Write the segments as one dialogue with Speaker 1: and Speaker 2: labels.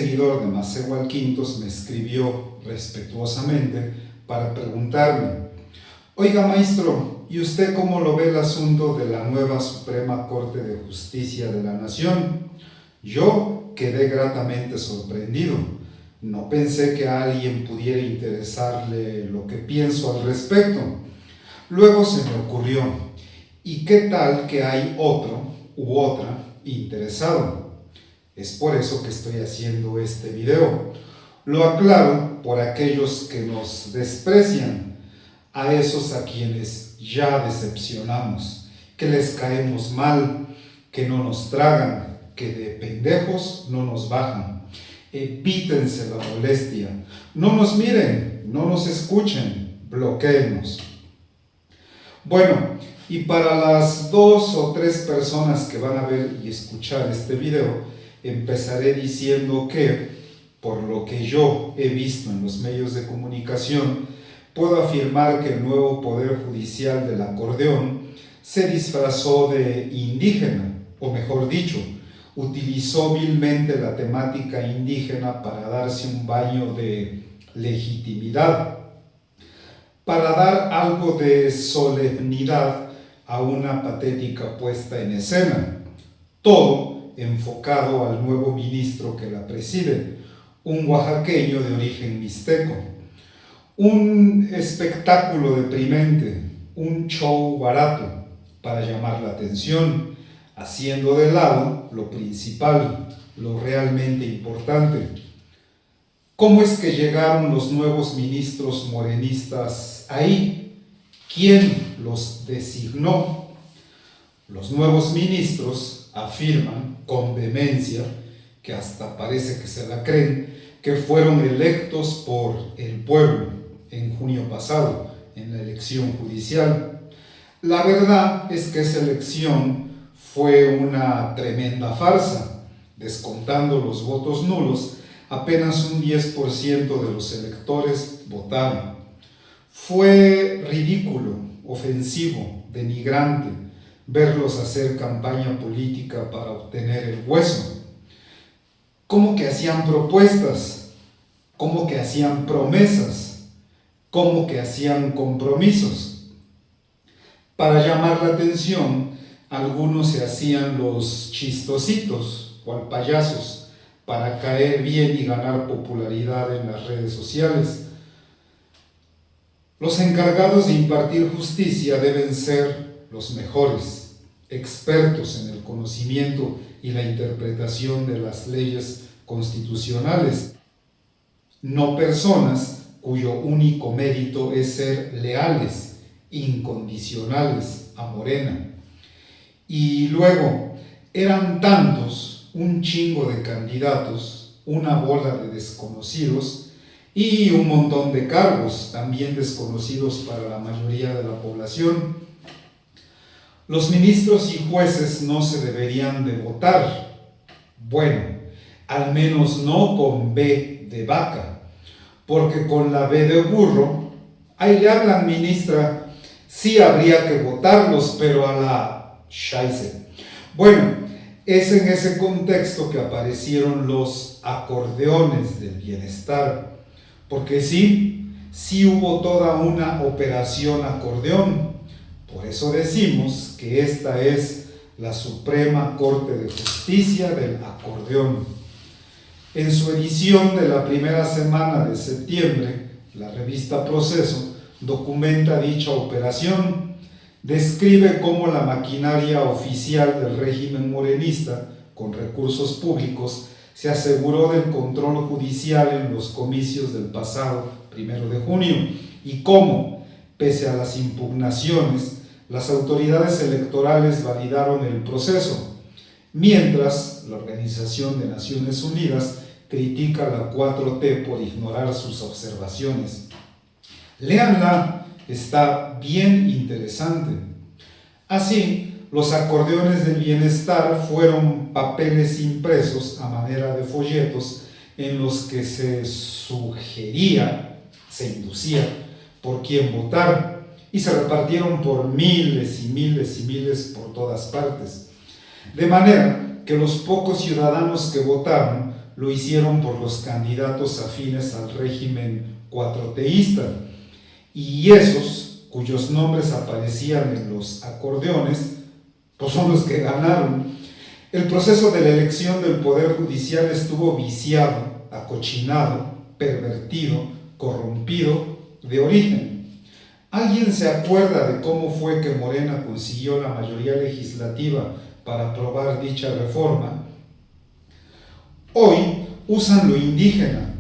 Speaker 1: seguidor de Maceo Alquintos me escribió respetuosamente para preguntarme: oiga, maestro, ¿y usted cómo lo ve el asunto de la nueva Suprema Corte de Justicia de la Nación? Yo quedé gratamente sorprendido. No pensé que a alguien pudiera interesarle lo que pienso al respecto. Luego se me ocurrió: ¿y qué tal que hay otro u otra interesado? Es por eso que estoy haciendo este video. Lo aclaro por aquellos que nos desprecian, a esos a quienes ya decepcionamos, que les caemos mal, que no nos tragan, que de pendejos no nos bajan. Evítense la molestia, no nos miren, no nos escuchen, bloquéennos. Bueno, y para las 2 o 3 personas que van a ver y escuchar este video, empezaré diciendo que, por lo que yo he visto en los medios de comunicación, puedo afirmar que el nuevo Poder Judicial del acordeón se disfrazó de indígena, o mejor dicho, utilizó vilmente la temática indígena para darse un baño de legitimidad, para dar algo de solemnidad a una patética puesta en escena, todo enfocado al nuevo ministro que la preside, un oaxaqueño de origen mixteco. Un espectáculo deprimente, un show barato para llamar la atención, haciendo de lado lo principal, lo realmente importante. ¿Cómo es que llegaron los nuevos ministros morenistas ahí? ¿Quién los designó? Los nuevos ministros afirman con vehemencia, que hasta parece que se la creen, que fueron electos por el pueblo en junio pasado, en la elección judicial. La verdad es que esa elección fue una tremenda farsa. Descontando los votos nulos, apenas un 10% de los electores votaron. Fue ridículo, ofensivo, denigrante verlos hacer campaña política para obtener el hueso. ¿Cómo que hacían propuestas? ¿Cómo que hacían promesas? ¿Cómo que hacían compromisos? Para llamar la atención, algunos se hacían los chistositos, cual payasos, para caer bien y ganar popularidad en las redes sociales. Los encargados de impartir justicia deben ser los mejores, expertos en el conocimiento y la interpretación de las leyes constitucionales, no personas cuyo único mérito es ser leales, incondicionales a Morena. Y luego, eran tantos, un chingo de candidatos, una bola de desconocidos y un montón de cargos, también desconocidos para la mayoría de la población. Los ministros y jueces no se deberían de votar. Bueno, al menos no con B de vaca, porque con la B de burro, ahí le hablan, ministra, sí habría que votarlos, pero a la scheisse. Bueno, es en ese contexto que aparecieron los acordeones del bienestar, porque sí hubo toda una operación acordeón. Por eso decimos que esta es la Suprema Corte de Justicia del acordeón. En su edición de la primera semana de septiembre, la revista Proceso documenta dicha operación, describe cómo la maquinaria oficial del régimen morenista, con recursos públicos, se aseguró del control judicial en los comicios del pasado 1 de junio y cómo, pese a las impugnaciones, las autoridades electorales validaron el proceso, mientras la Organización de Naciones Unidas critica a la 4T por ignorar sus observaciones. Léanla, está bien interesante. Así, los acordeones del bienestar fueron papeles impresos a manera de folletos en los que se sugería, se inducía por quién votar, y se repartieron por miles y miles y miles por todas partes. De manera que los pocos ciudadanos que votaron lo hicieron por los candidatos afines al régimen cuatroteísta, y esos, cuyos nombres aparecían en los acordeones, pues son los que ganaron. El proceso de la elección del Poder Judicial estuvo viciado, acochinado, pervertido, corrompido de origen. ¿Alguien se acuerda de cómo fue que Morena consiguió la mayoría legislativa para aprobar dicha reforma? Hoy usan lo indígena,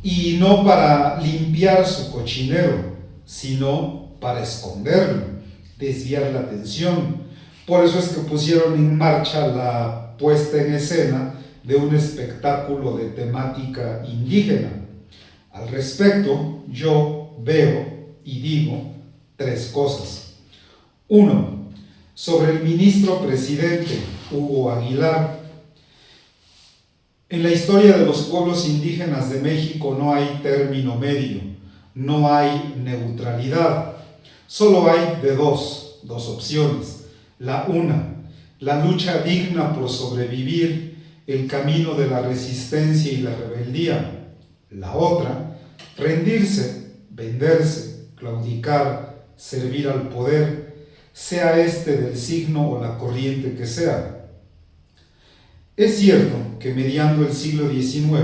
Speaker 1: y no para limpiar su cochinero, sino para esconderlo, desviar la atención. Por eso es que pusieron en marcha la puesta en escena de un espectáculo de temática indígena. Al respecto, yo veo y digo tres cosas. Uno, sobre el ministro presidente Hugo Aguilar. En la historia de los pueblos indígenas de México no hay término medio, no hay neutralidad, solo hay de dos opciones. La una, la lucha digna por sobrevivir, el camino de la resistencia y la rebeldía. La otra, rendirse, venderse, claudicar, servir al poder, sea este del signo o la corriente que sea. Es cierto que mediando el siglo XIX,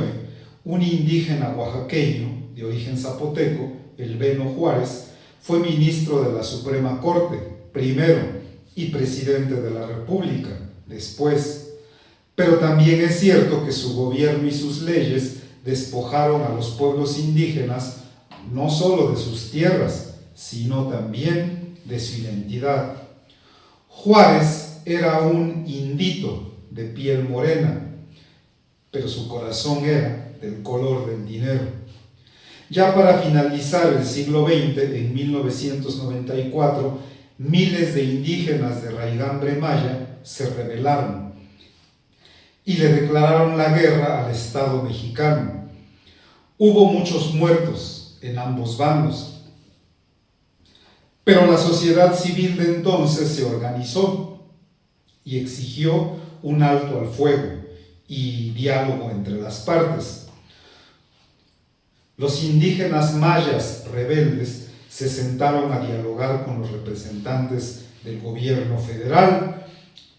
Speaker 1: un indígena oaxaqueño de origen zapoteco, el Beno Juárez, fue ministro de la Suprema Corte, primero, y presidente de la República, después. Pero también es cierto que su gobierno y sus leyes despojaron a los pueblos indígenas no solo de sus tierras, sino también de su identidad. Juárez era un indito de piel morena, pero su corazón era del color del dinero. Ya para finalizar el siglo XX, en 1994, miles de indígenas de raigambre maya se rebelaron y le declararon la guerra al Estado mexicano. Hubo muchos muertos en ambos bandos, pero la sociedad civil de entonces se organizó y exigió un alto al fuego y diálogo entre las partes. Los indígenas mayas rebeldes se sentaron a dialogar con los representantes del gobierno federal,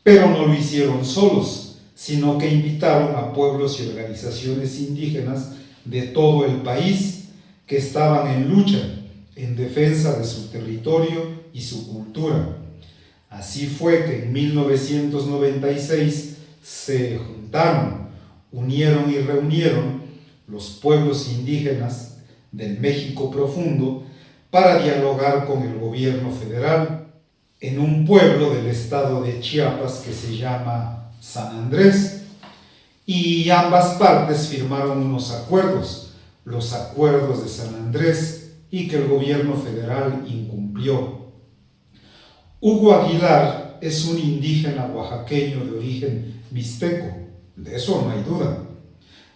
Speaker 1: pero no lo hicieron solos, sino que invitaron a pueblos y organizaciones indígenas de todo el país que estaban en lucha, en defensa de su territorio y su cultura. Así fue que en 1996 se juntaron, unieron y reunieron los pueblos indígenas del México profundo para dialogar con el gobierno federal en un pueblo del estado de Chiapas que se llama San Andrés, y ambas partes firmaron unos acuerdos, los acuerdos de San Andrés, y que el gobierno federal incumplió. Hugo Aguilar es un indígena oaxaqueño de origen mixteco, de eso no hay duda.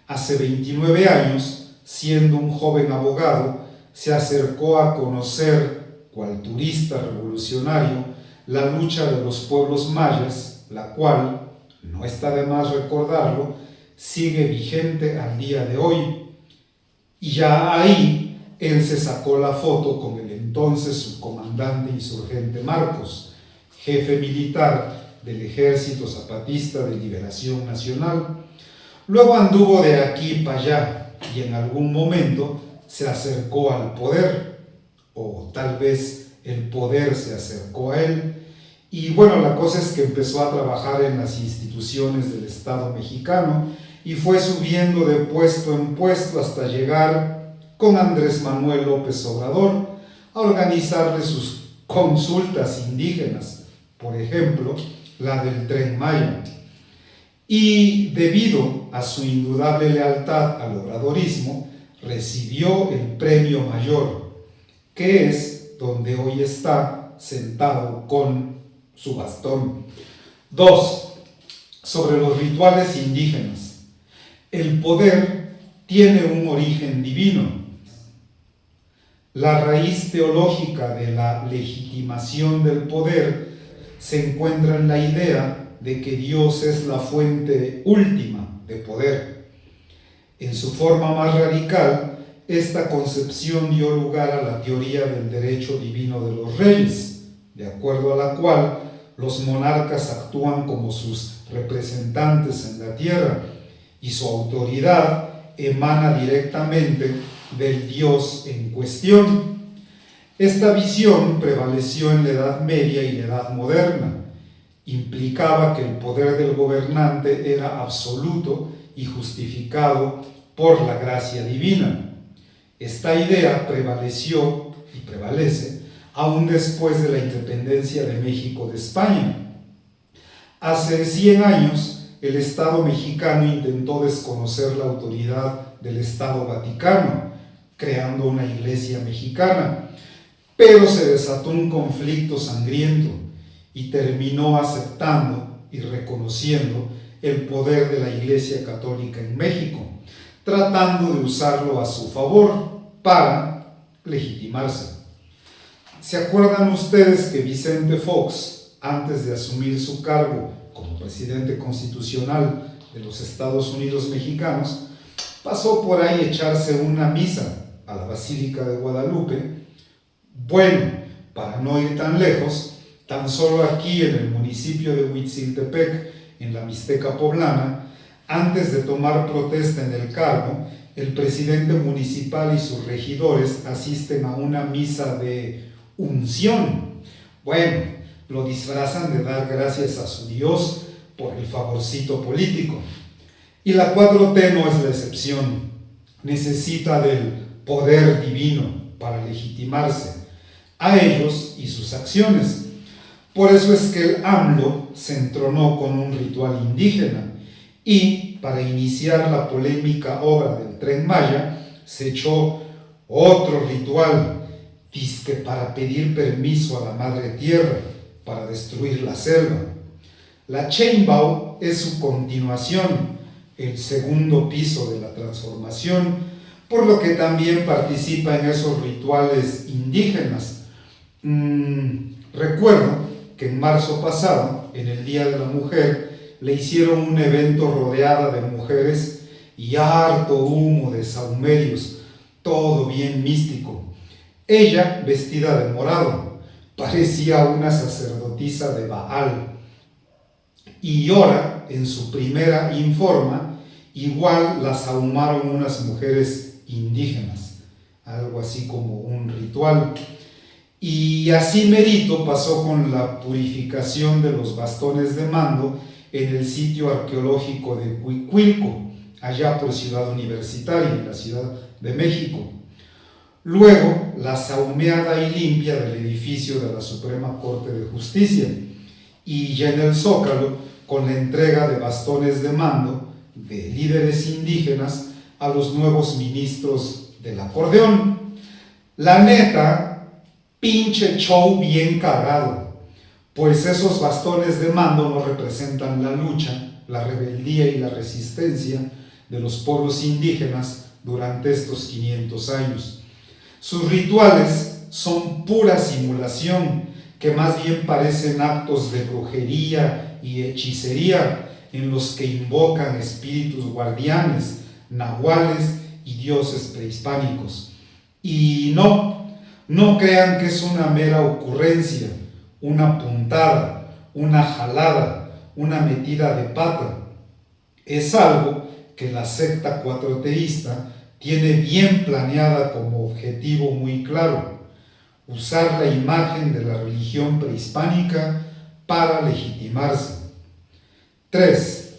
Speaker 1: Hace 29 años, siendo un joven abogado, se acercó a conocer, cual turista revolucionario, la lucha de los pueblos mayas, la cual, no está de más recordarlo, sigue vigente al día de hoy. Y ya ahí, él se sacó la foto con el entonces subcomandante insurgente Marcos, jefe militar del Ejército Zapatista de Liberación Nacional. Luego anduvo de aquí para allá y en algún momento se acercó al poder, o tal vez el poder se acercó a él. Y bueno, la cosa es que empezó a trabajar en las instituciones del Estado mexicano y fue subiendo de puesto en puesto hasta llegar con Andrés Manuel López Obrador a organizarle sus consultas indígenas, por ejemplo, la del Tren Maya. Y debido a su indudable lealtad al obradorismo, recibió el premio mayor, que es donde hoy está sentado con su bastón. 2. Sobre los rituales indígenas. El poder tiene un origen divino. La raíz teológica de la legitimación del poder se encuentra en la idea de que Dios es la fuente última de poder. En su forma más radical, esta concepción dio lugar a la teoría del derecho divino de los reyes, de acuerdo a la cual los monarcas actúan como sus representantes en la tierra y su autoridad emana directamente del Dios en cuestión. Esta visión prevaleció en la Edad Media y la Edad Moderna. Implicaba que el poder del gobernante era absoluto y justificado por la gracia divina. Esta idea prevaleció y prevalece aún después de la independencia de México de España. Hace 100 años, el Estado mexicano intentó desconocer la autoridad del Estado Vaticano, creando una iglesia mexicana, pero se desató un conflicto sangriento y terminó aceptando y reconociendo el poder de la Iglesia Católica en México, tratando de usarlo a su favor para legitimarse. ¿Se acuerdan ustedes que Vicente Fox, antes de asumir su cargo como presidente constitucional de los Estados Unidos mexicanos, pasó por ahí a echarse una misa a la Basílica de Guadalupe? Bueno, para no ir tan lejos, tan solo aquí en el municipio de Huitziltepec, en la Mixteca poblana, antes de tomar protesta en el cargo, el presidente municipal y sus regidores asisten a una misa de unción. Bueno, lo disfrazan de dar gracias a su Dios por el favorcito político. Y la 4T no es la excepción. Necesita del poder divino para legitimarse a ellos y sus acciones. Por eso es que el AMLO se entronó con un ritual indígena y, para iniciar la polémica obra del Tren Maya, se echó otro ritual, dizque para pedir permiso a la Madre Tierra para destruir la selva. La Sheinbaum es su continuación, el segundo piso de la transformación, por lo que también participa en esos rituales indígenas. Recuerdo que en marzo pasado, en el Día de la Mujer, le hicieron un evento rodeada de mujeres y harto humo de sahumerios, todo bien místico. Ella, vestida de morado, parecía una sacerdotisa de Baal. Y ahora, en su primera informa, igual la sahumaron unas mujeres indígenas, algo así como un ritual. Y así merito pasó con la purificación de los bastones de mando en el sitio arqueológico de Cuicuilco, allá por Ciudad Universitaria, en la Ciudad de México. Luego, la sahumeada y limpia del edificio de la Suprema Corte de Justicia, y ya en el Zócalo, con la entrega de bastones de mando de líderes indígenas a los nuevos ministros del acordeón. La neta, pinche show bien cagado, pues esos bastones de mando no representan la lucha, la rebeldía y la resistencia de los pueblos indígenas durante estos 500 años. Sus rituales son pura simulación, que más bien parecen actos de brujería y hechicería en los que invocan espíritus guardianes, nahuales y dioses prehispánicos. Y no crean que es una mera ocurrencia, una puntada, una jalada, una metida de pata. Es algo que la secta cuatroteísta tiene bien planeada como objetivo muy claro: usar la imagen de la religión prehispánica para legitimarse. 3.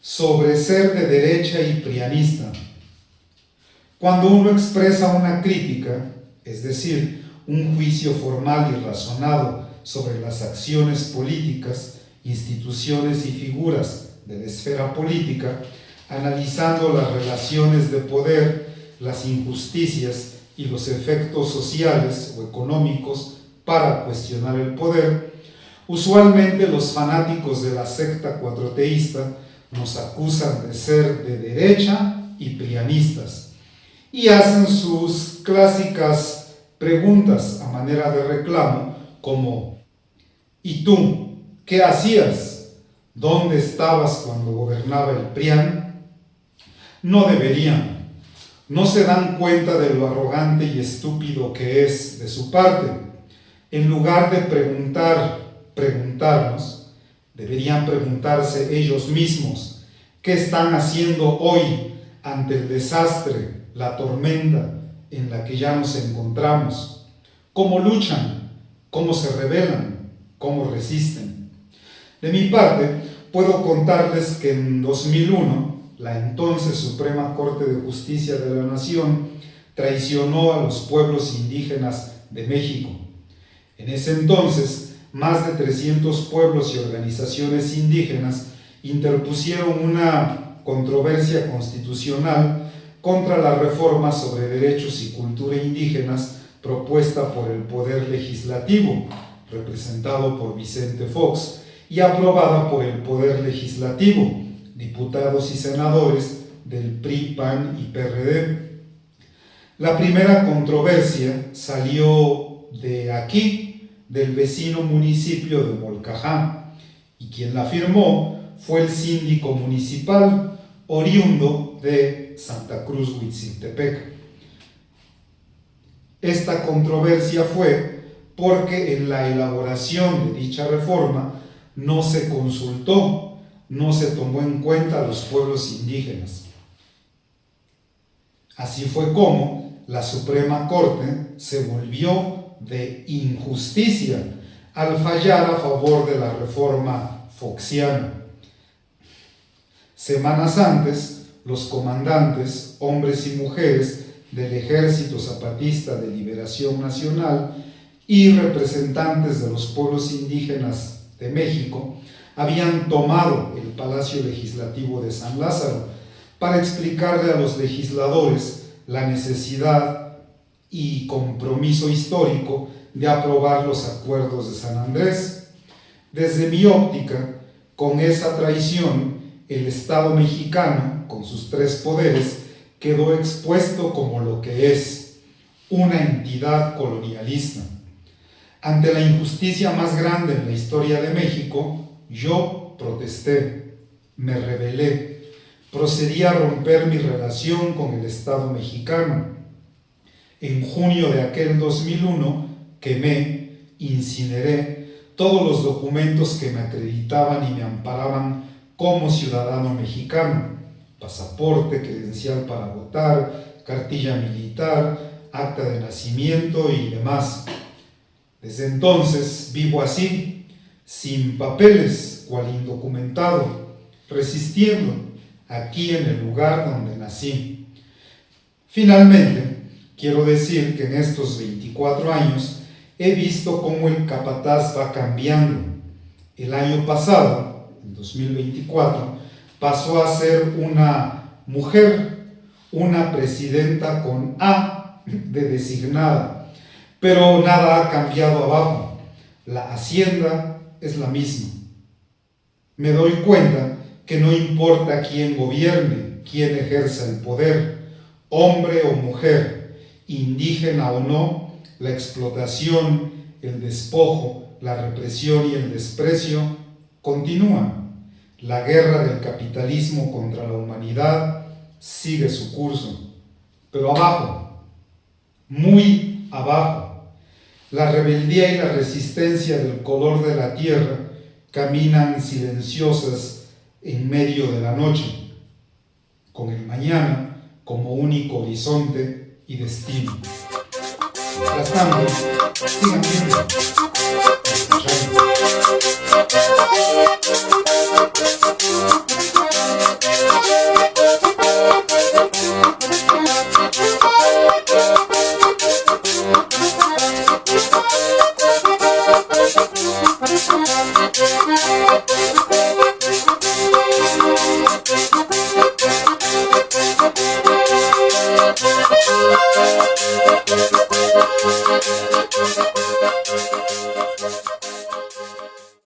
Speaker 1: Sobre ser de derecha y prianista. Cuando uno expresa una crítica, es decir, un juicio formal y razonado sobre las acciones políticas, instituciones y figuras de la esfera política, analizando las relaciones de poder, las injusticias y los efectos sociales o económicos para cuestionar el poder, usualmente los fanáticos de la secta cuatroteísta nos acusan de ser de derecha y prianistas, y hacen sus clásicas preguntas a manera de reclamo como: ¿y tú qué hacías? ¿Dónde estabas cuando gobernaba el PRIAN? No deberían. No se dan cuenta de lo arrogante y estúpido que es de su parte. En lugar de preguntarnos, deberían preguntarse ellos mismos qué están haciendo hoy ante el desastre, la tormenta en la que ya nos encontramos. ¿Cómo luchan? ¿Cómo se rebelan? ¿Cómo resisten? De mi parte, puedo contarles que en 2001, la entonces Suprema Corte de Justicia de la Nación traicionó a los pueblos indígenas de México. En ese entonces, más de 300 pueblos y organizaciones indígenas interpusieron una controversia constitucional contra la reforma sobre derechos y cultura indígenas propuesta por el Poder Legislativo, representado por Vicente Fox, y aprobada por el Poder Legislativo, diputados y senadores del PRI, PAN y PRD. La primera controversia salió de aquí, del vecino municipio de Molcajá, y quien la firmó fue el síndico municipal oriundo de Santa Cruz Huitziltepec. Esta controversia fue porque en la elaboración de dicha reforma no se consultó, no se tomó en cuenta a los pueblos indígenas. Así fue como la Suprema Corte se volvió de injusticia al fallar a favor de la reforma foxiana. Semanas antes, los comandantes, hombres y mujeres del Ejército Zapatista de Liberación Nacional y representantes de los pueblos indígenas de México habían tomado el Palacio Legislativo de San Lázaro para explicarle a los legisladores la necesidad y compromiso histórico de aprobar los acuerdos de San Andrés. Desde mi óptica, con esa traición, el Estado mexicano, con sus tres poderes, quedó expuesto como lo que es, una entidad colonialista. Ante la injusticia más grande en la historia de México, yo protesté, me rebelé, procedí a romper mi relación con el Estado mexicano. En junio de aquel 2001, quemé, incineré todos los documentos que me acreditaban y me amparaban como ciudadano mexicano: pasaporte, credencial para votar, cartilla militar, acta de nacimiento y demás. Desde entonces vivo así, sin papeles, cual indocumentado, resistiendo aquí en el lugar donde nací. Finalmente, quiero decir que en estos 24 años he visto cómo el capataz va cambiando. El año pasado, en 2024, pasó a ser una mujer, una presidenta con A de designada, pero nada ha cambiado abajo. La hacienda es la misma. Me doy cuenta que no importa quién gobierne, quién ejerza el poder, hombre o mujer, indígena o no, la explotación, el despojo, la represión y el desprecio continúan. La guerra del capitalismo contra la humanidad sigue su curso. Pero abajo, muy abajo, la rebeldía y la resistencia del color de la tierra caminan silenciosas en medio de la noche, con el mañana como único horizonte y destino. Mientras tanto, sigan viendo.